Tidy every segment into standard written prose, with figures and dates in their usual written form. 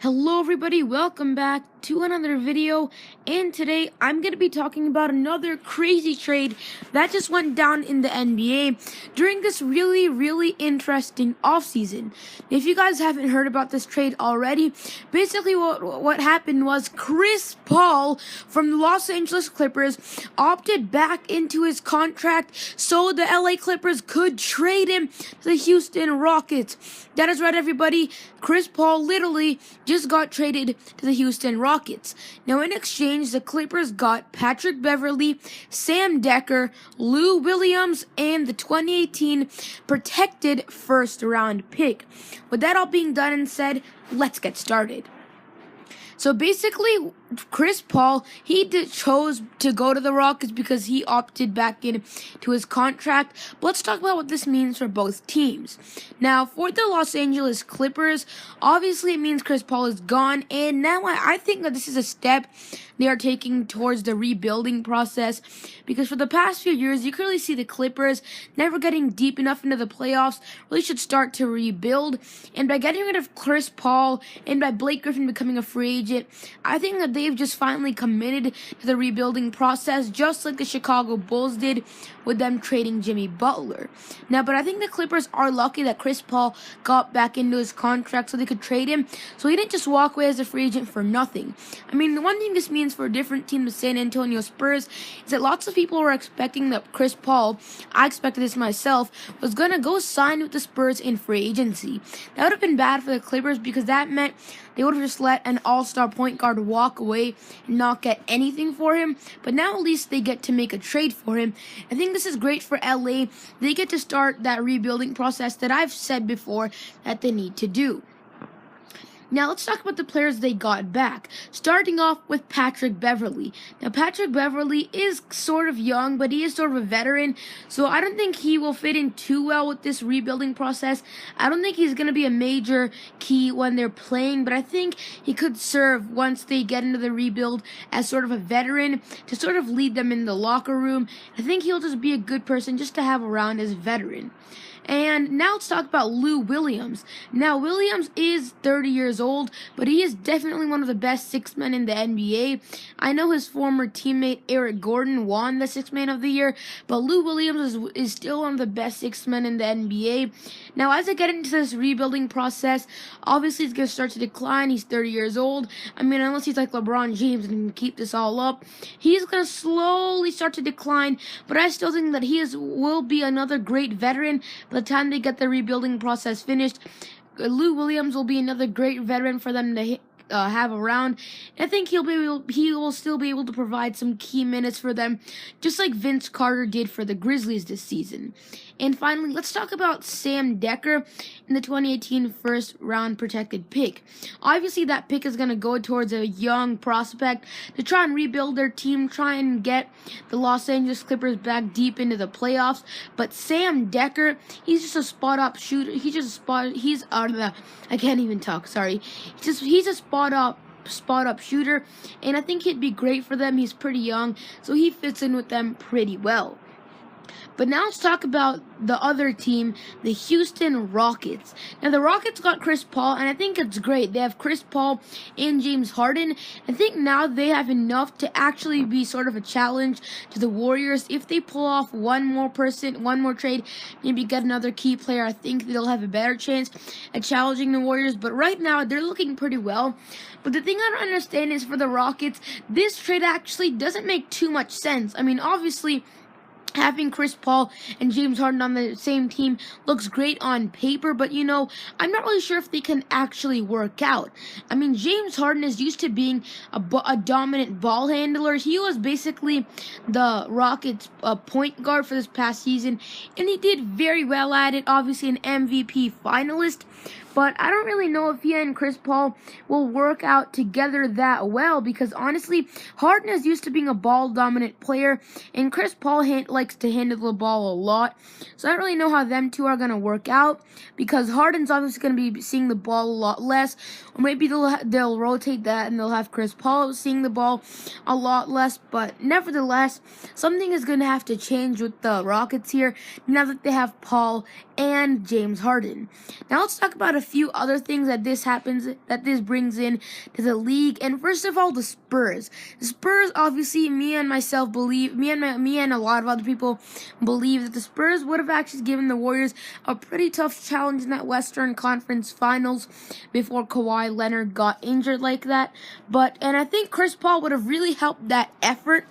Hello everybody, welcome back to another video, and today I'm going to be talking about another crazy trade that just went down in the NBA during this really interesting offseason. If you guys haven't heard about this trade already, basically what happened was Chris Paul from the Los Angeles Clippers opted back into his contract so the LA Clippers could trade him to the Houston Rockets. That is right, everybody. Chris Paul literally just got traded to the Houston Rockets. Now, in exchange, the Clippers got Patrick Beverley, Sam Dekker, Lou Williams, and the 2018 protected first-round pick. With that all being done and said, let's get started. So basically, Chris Paul, he chose to go to the Rockets because he opted back into his contract. But let's talk about what this means for both teams. Now, for the Los Angeles Clippers, obviously it means Chris Paul is gone, and now I think that this is a step they are taking towards the rebuilding process, because for the past few years, you clearly see the Clippers never getting deep enough into the playoffs. Really should start to rebuild, and by getting rid of Chris Paul and by Blake Griffin becoming a free agent, I think that they've just finally committed to the rebuilding process, just like the Chicago Bulls did with them trading Jimmy Butler. Now, but I think the Clippers are lucky that Chris Paul got back into his contract so they could trade him, so he didn't just walk away as a free agent for nothing. I mean, the one thing this means for a different team, the San Antonio Spurs, is that lots of people were expecting that Chris Paul, I expected this myself, was going to go sign with the Spurs in free agency. That would have been bad for the Clippers because that meant they would have just let an all-star point guard walk away and not get anything for him. But now at least they get to make a trade for him. I think this is great for LA. They get to start that rebuilding process that I've said before that they need to do. Now, let's talk about the players they got back, starting off with Patrick Beverley. Now, Patrick Beverley is sort of young, but he is sort of a veteran, so I don't think he will fit in too well with this rebuilding process. I don't think he's going to be a major key when they're playing, but I think he could serve once they get into the rebuild as sort of a veteran to sort of lead them in the locker room. I think he'll just be a good person just to have around as a veteran. And now let's talk about Lou Williams. Now, Williams is 30 years old, but he is definitely one of the best six men in the NBA. I know his former teammate Eric Gordon won the Sixth Man of the Year, but Lou Williams is still one of the best six men in the NBA. Now, as I get into this rebuilding process, obviously it's going to start to decline. He's 30 years old. I mean, unless he's like LeBron James and can keep this all up, he's going to slowly start to decline, but I still think that will be another great veteran. By the time they get the rebuilding process finished, Lou Williams will be another great veteran for them to have around. I think he will still be able to provide some key minutes for them, just like Vince Carter did for the Grizzlies this season. And finally, let's talk about Sam Dekker in the 2018 first-round protected pick. Obviously, that pick is going to go towards a young prospect to try and rebuild their team, try and get the Los Angeles Clippers back deep into the playoffs. But Sam Dekker, he's just a spot-up shooter. I can't even talk, sorry. He's a spot-up shooter, and I think he'd be great for them. He's pretty young, so he fits in with them pretty well. But now let's talk about the other team, the Houston Rockets. Now, the Rockets got Chris Paul, and I think it's great. They have Chris Paul and James Harden. I think now they have enough to actually be sort of a challenge to the Warriors. If they pull off one more trade, maybe get another key player, I think they'll have a better chance at challenging the Warriors. But right now, they're looking pretty well. But the thing I don't understand is for the Rockets, this trade actually doesn't make too much sense. I mean, obviously, having Chris Paul and James Harden on the same team looks great on paper, but I'm not really sure if they can actually work out. I mean, James Harden is used to being a dominant ball handler. He was basically the Rockets' point guard for this past season, and he did very well at it, obviously an MVP finalist. But I don't really know if he and Chris Paul will work out together that well, because honestly, Harden is used to being a ball-dominant player, and Chris Paul likes to handle the ball a lot. So I don't really know how them two are going to work out, because Harden's obviously going to be seeing the ball a lot less, or maybe they'll rotate that and they'll have Chris Paul seeing the ball a lot less. But nevertheless, something is going to have to change with the Rockets here now that they have Paul and James Harden. Now let's talk about a few other things that this brings in to the league. And first of all, the Spurs. The Spurs, obviously, me and a lot of other people believe that the Spurs would have actually given the Warriors a pretty tough challenge in that Western Conference Finals before Kawhi Leonard got injured like that. And I think Chris Paul would have really helped that effort.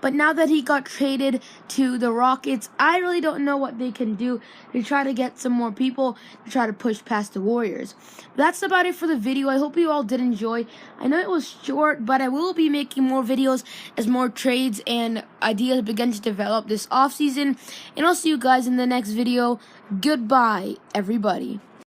But now that he got traded to the Rockets, I really don't know what they can do to try to get some more people to try to push past the Warriors. That's about it for the video. I hope you all did enjoy. I know it was short, but I will be making more videos as more trades and ideas begin to develop this offseason. And I'll see you guys in the next video. Goodbye, everybody.